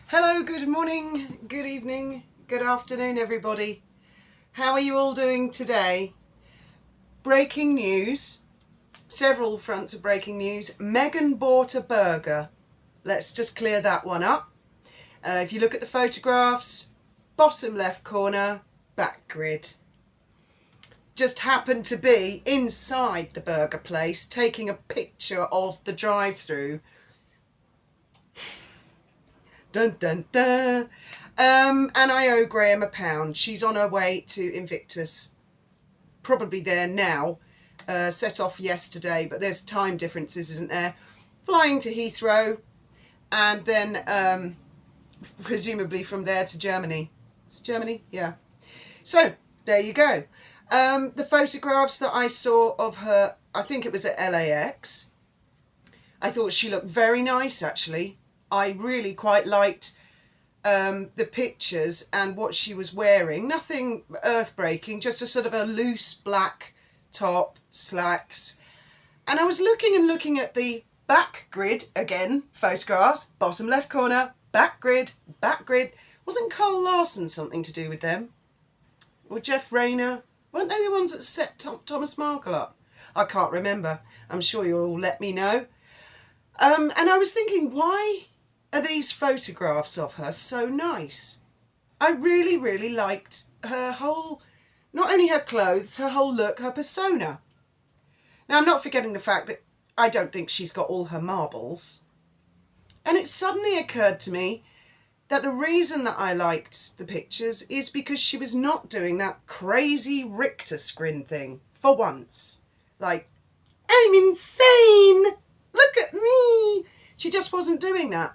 Hello, good morning, good evening, good afternoon, everybody. How are you all doing today? Breaking news, several fronts of breaking news. Meghan bought a burger. Let's just clear that one up. If you look at the photographs, bottom left corner, back grid. Just happened to be inside the burger place taking a picture of the drive-through. Dun dun dun. And I owe Graham £1. She's on her way to Invictus, probably there now. Set off yesterday, but there's time differences, isn't there? Flying to Heathrow, and then presumably from there to Germany. Is it Germany? Yeah. So there you go. The photographs that I saw of her, I think it was at LAX. I thought she looked very nice, actually. I really quite liked the pictures and what she was wearing. Nothing earth-breaking, just a sort of a loose black top, slacks. And I was looking at the back grid again, photographs, bottom left corner, back grid, back grid. Wasn't Carl Larson something to do with them? Or Jeff Rayner? Weren't they the ones that set Thomas Markle up? I can't remember. I'm sure you'll all let me know. And I was thinking, why are these photographs of her so nice? I really, really liked her whole, not only her clothes, her whole look, her persona. Now, I'm not forgetting the fact that I don't think she's got all her marbles. And it suddenly occurred to me that the reason that I liked the pictures is because she was not doing that crazy Richter screen thing for once. Like, I'm insane! Look at me! She just wasn't doing that.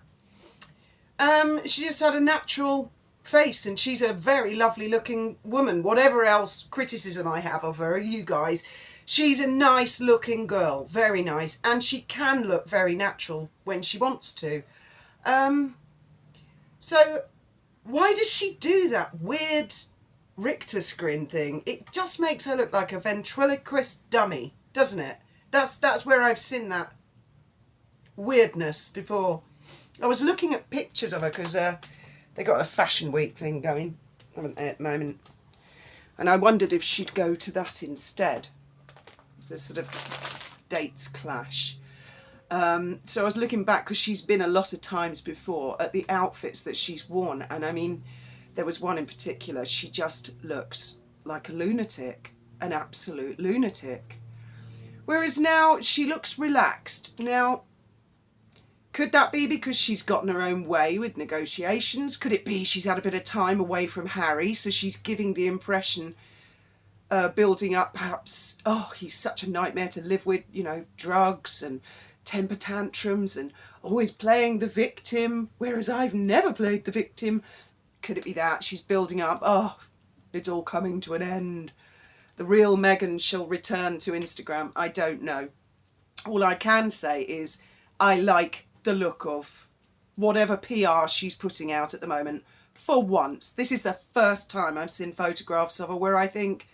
She just had a natural face, and she's a very lovely looking woman. Whatever else criticism I have of her, you guys, she's a nice looking girl, very nice, and she can look very natural when she wants to. So why does she do that weird Richter screen thing? It just makes her look like a ventriloquist dummy, doesn't it? That's where I've seen that weirdness before. I was looking at pictures of her because they got a Fashion Week thing going, haven't they, at the moment? And I wondered if she'd go to that instead. It's a sort of dates clash. So I was looking back because she's been a lot of times before at the outfits that she's worn. And I mean, there was one in particular, she just looks like a lunatic, an absolute lunatic. Whereas now she looks relaxed. Now, could that be because she's gotten her own way with negotiations? Could it be she's had a bit of time away from Harry, so she's giving the impression, building up perhaps, oh, he's such a nightmare to live with, you know, drugs and temper tantrums and always playing the victim, whereas I've never played the victim. Could it be that she's building up, oh, it's all coming to an end. The real Meghan shall return to Instagram. I don't know. All I can say is I like the look of whatever PR she's putting out at the moment. For once, this is the first time I've seen photographs of her where I think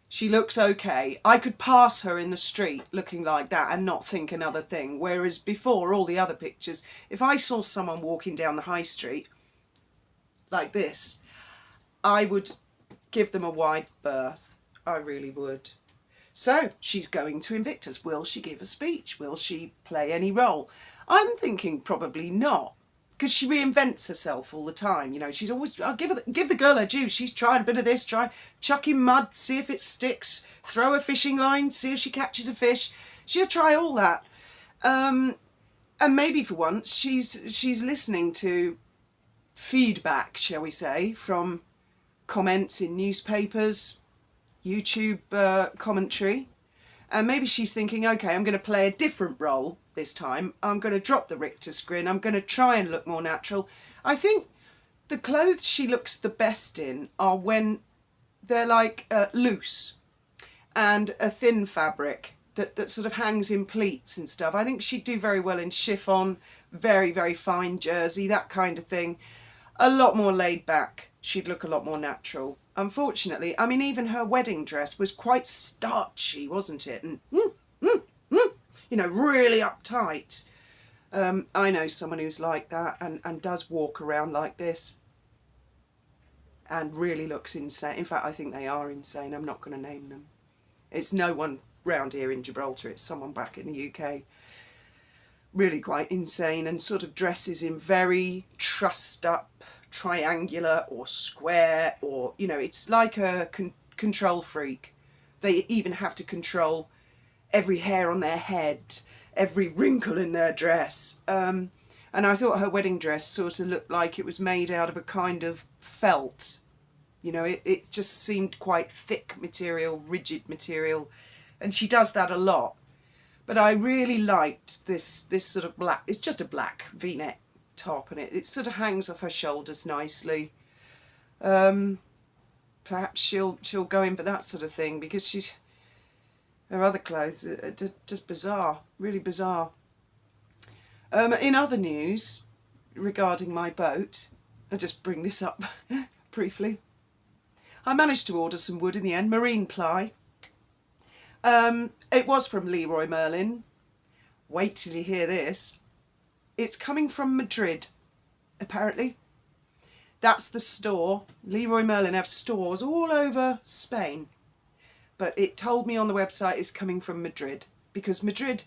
she looks okay. I could pass her in the street looking like that and not think another thing. Whereas before, all the other pictures, if I saw someone walking down the high street like this, I would give them a wide berth. I really would. So she's going to Invictus. Will she give a speech? Will she play any role? I'm thinking probably not, because she reinvents herself all the time. You know, she's always, I'll give the girl her due. She's tried a bit of this, chuck in mud, see if it sticks, throw a fishing line, see if she catches a fish. She'll try all that. And maybe for once she's listening to feedback, shall we say, from comments in newspapers, YouTube commentary. And maybe she's thinking, okay, I'm going to play a different role this time. I'm going to drop the Richter screen. I'm going to try and look more natural. I think the clothes she looks the best in are when they're like loose and a thin fabric that sort of hangs in pleats and stuff. I think she'd do very well in chiffon, very, very fine jersey, that kind of thing. A lot more laid back. She'd look a lot more natural. Unfortunately, I mean, even her wedding dress was quite starchy, wasn't it? And, you know, really uptight. I know someone who's like that and does walk around like this and really looks insane. In fact, I think they are insane. I'm not going to name them. It's no one round here in Gibraltar. It's someone back in the UK. Really quite insane, and sort of dresses in very trussed up, triangular or square, or, you know, it's like a control freak. They even have to control every hair on their head, every wrinkle in their dress. And I thought her wedding dress sort of looked like it was made out of a kind of felt. You know, it just seemed quite thick material, rigid material. And she does that a lot. But I really liked this sort of black, it's just a black V-neck top, and it sort of hangs off her shoulders nicely. Perhaps she'll go in for that sort of thing, because her other clothes are just bizarre, really bizarre. In other news regarding my boat, I'll just bring this up briefly. I managed to order some wood in the end, marine ply. It was from Leroy Merlin. Wait till you hear this. It's coming from Madrid, apparently. That's the store. Leroy Merlin have stores all over Spain. But it told me on the website it's coming from Madrid, because Madrid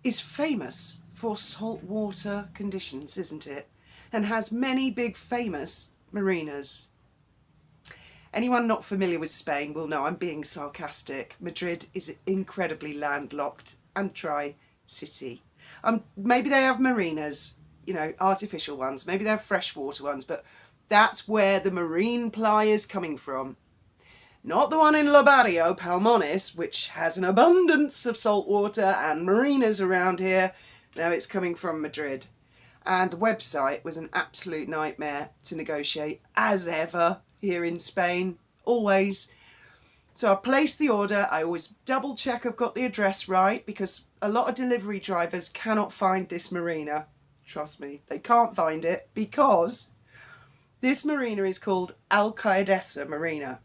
is famous for saltwater conditions, isn't it? And has many big famous marinas. Anyone not familiar with Spain will know I'm being sarcastic. Madrid is an incredibly landlocked and dry city. Maybe they have marinas, you know, artificial ones. Maybe they have freshwater ones, but that's where the marine ply is coming from. Not the one in Lobario, Palmones, which has an abundance of saltwater and marinas around here. No, it's coming from Madrid. And the website was an absolute nightmare to negotiate, as ever. Here in Spain, always. So I placed the order. I always double check I've got the address right, because a lot of delivery drivers cannot find this marina. Trust me, they can't find it, because this marina is called Alcaidesa Marina.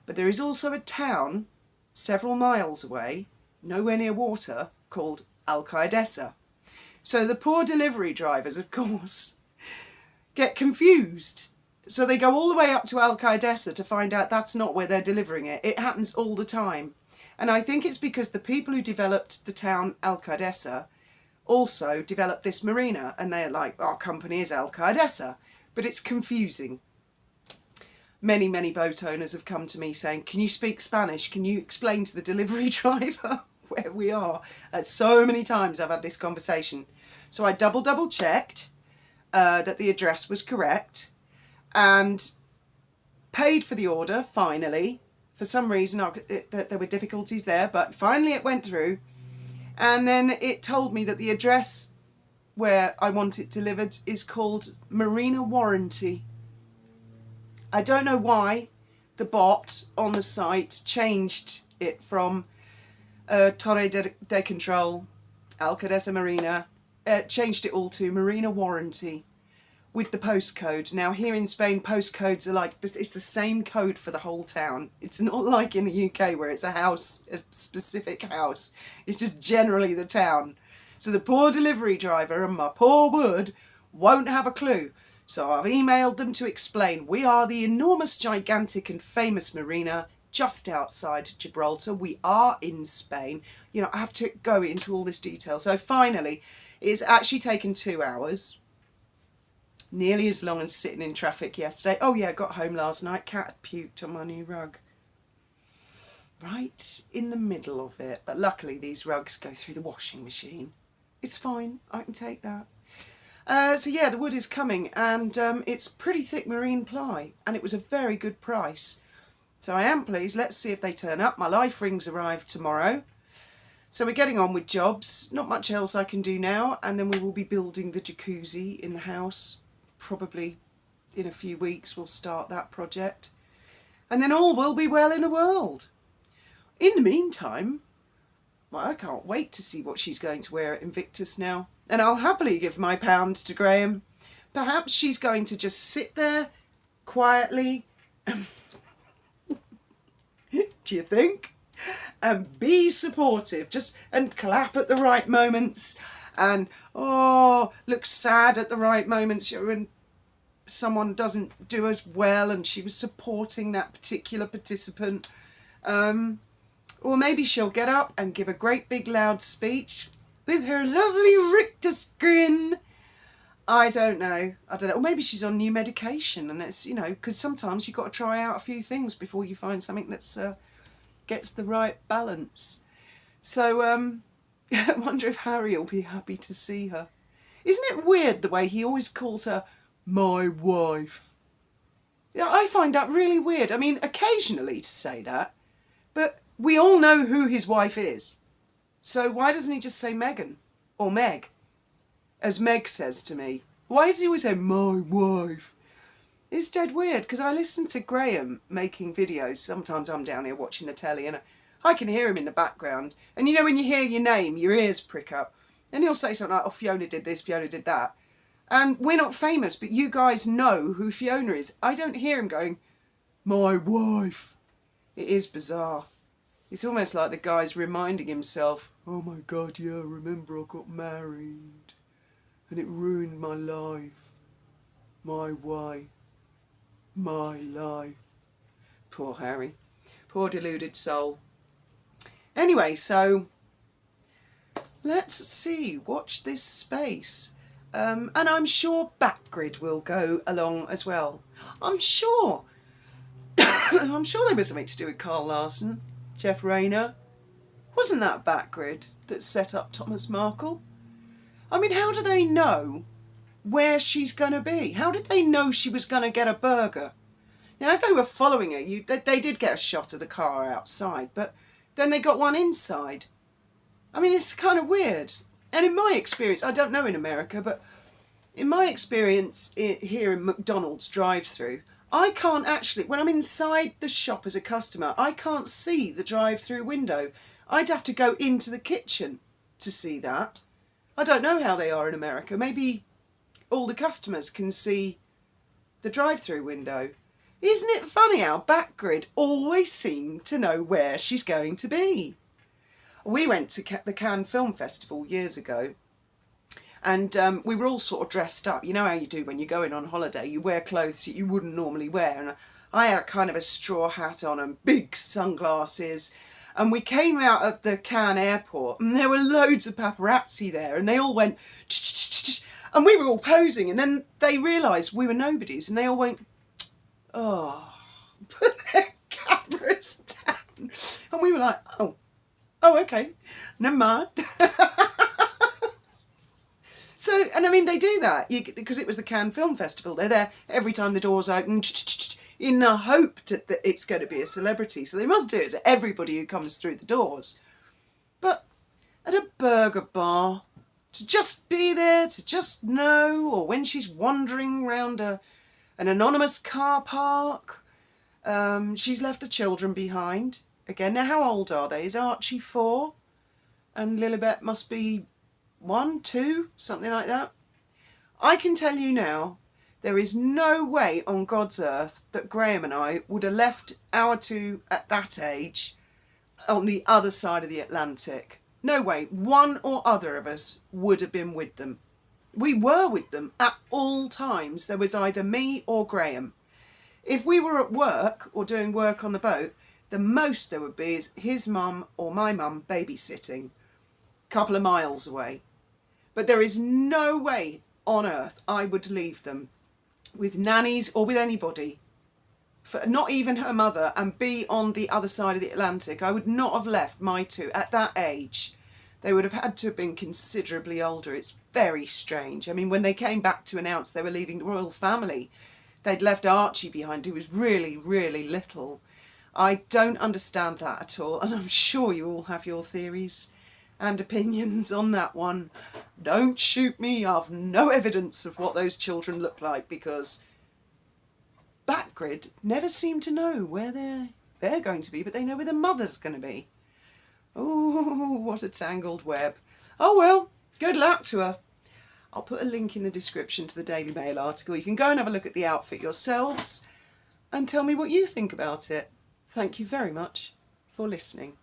But there is also a town several miles away, nowhere near water, called Alcaidesa. So the poor delivery drivers, of course, get confused. So they go all the way up to Alcaidesa to find out that's not where they're delivering it. It happens all the time. And I think it's because the people who developed the town Alcaidesa also developed this marina. And they're like, our company is Alcaidesa. But it's confusing. Many, many boat owners have come to me saying, can you speak Spanish? Can you explain to the delivery driver where we are? So many times I've had this conversation. So I double checked that the address was correct. And paid for the order, finally. For some reason, there were difficulties there, but finally it went through. And then it told me that the address where I want it delivered is called Marina Warranty. I don't know why the bot on the site changed it from Torre de Control, Alcaidesa Marina, changed it all to Marina Warranty. With the postcode. Now here in Spain, postcodes are like this. It's the same code for the whole town. It's not like in the UK where it's a house, a specific house. It's just generally the town. So the poor delivery driver and my poor wood won't have a clue. So I've emailed them to explain. We are the enormous, gigantic and famous marina just outside Gibraltar. We are in Spain. You know, I have to go into all this detail. So finally, it's actually taken 2 hours. Nearly as long as sitting in traffic yesterday. Oh yeah, got home last night. Cat had puked on my new rug. Right in the middle of it. But luckily these rugs go through the washing machine. It's fine. I can take that. So yeah, the wood is coming, and it's pretty thick marine ply. And it was a very good price. So I am pleased. Let's see if they turn up. My life rings arrive tomorrow. So we're getting on with jobs. Not much else I can do now. And then we will be building the jacuzzi in the house. Probably in a few weeks we'll start that project. And then all will be well in the world. In the meantime, well, I can't wait to see what she's going to wear at Invictus now. And I'll happily give my pound to Graham. Perhaps she's going to just sit there quietly. Do you think? And be supportive. And clap at the right moments. and, oh, looks sad at the right moments when someone doesn't do as well and she was supporting that particular participant. Or maybe she'll get up and give a great big loud speech with her lovely rictus grin. I don't know. Or maybe she's on new medication, and it's, because sometimes you've got to try out a few things before you find something that's gets the right balance. So I wonder if Harry will be happy to see her. Isn't it weird the way he always calls her my wife? Yeah, I find that really weird. I mean, occasionally to say that, but we all know who his wife is. So why doesn't he just say Meghan or Meg? As Meg says to me. Why does he always say my wife? It's dead weird, because I listen to Graham making videos. Sometimes I'm down here watching the telly and I can hear him in the background. And when you hear your name, your ears prick up. And he'll say something like, oh, Fiona did this, Fiona did that. And we're not famous, but you guys know who Fiona is. I don't hear him going, my wife. It is bizarre. It's almost like the guy's reminding himself, oh my God, yeah, remember I got married and it ruined my life. My wife. My life. Poor Harry. Poor deluded soul. Anyway, so let's see. Watch this space. And I'm sure Backgrid will go along as well. I'm sure. I'm sure there was something to do with Carl Larson, Jeff Rayner. Wasn't that Backgrid that set up Thomas Markle? I mean, how do they know where she's going to be? How did they know she was going to get a burger? Now, if they were following her, they did get a shot of the car outside, but then they got one inside. I mean, it's kind of weird. And in my experience, I don't know in America, but in my experience here in McDonald's drive-through, I can't actually, when I'm inside the shop as a customer, I can't see the drive-through window. I'd have to go into the kitchen to see that. I don't know how they are in America. Maybe all the customers can see the drive-through window. Isn't it funny how Backgrid always seemed to know where she's going to be? We went to the Cannes Film Festival years ago, and we were all sort of dressed up. You know how you do when you're going on holiday. You wear clothes that you wouldn't normally wear. And I had kind of a straw hat on and big sunglasses. And we came out of the Cannes airport and there were loads of paparazzi there, and they all went, and we were all posing, and then they realised we were nobodies and they all went, oh, put their cameras down. And we were like, oh, okay, never mind. So, and I mean, they do that because it was the Cannes Film Festival. They're there every time the doors open in the hope that it's going to be a celebrity. So they must do it to everybody who comes through the doors. But at a burger bar, to just be there, to just know, or when she's wandering around an anonymous car park, she's left the children behind. Again, now how old are they? Is Archie 4? And Lilibet must be 1, 2, something like that. I can tell you now, there is no way on God's earth that Graham and I would have left our two at that age on the other side of the Atlantic. No way. One or other of us would have been with them. We were with them at all times. There was either me or Graham. If we were at work or doing work on the boat, the most there would be is his mum or my mum babysitting, a couple of miles away. But there is no way on earth I would leave them with nannies or with anybody, for not even her mother, and be on the other side of the Atlantic. I would not have left my two at that age. They would have had to have been considerably older. It's very strange. I mean, when they came back to announce they were leaving the royal family, they'd left Archie behind, who was really, really little. I don't understand that at all, and I'm sure you all have your theories and opinions on that one. Don't shoot me. I've no evidence of what those children look like, because Backgrid never seem to know where they're going to be, but they know where their mother's going to be. Oh, what a tangled web. Oh well, good luck to her. I'll put a link in the description to the Daily Mail article. You can go and have a look at the outfit yourselves and tell me what you think about it. Thank you very much for listening.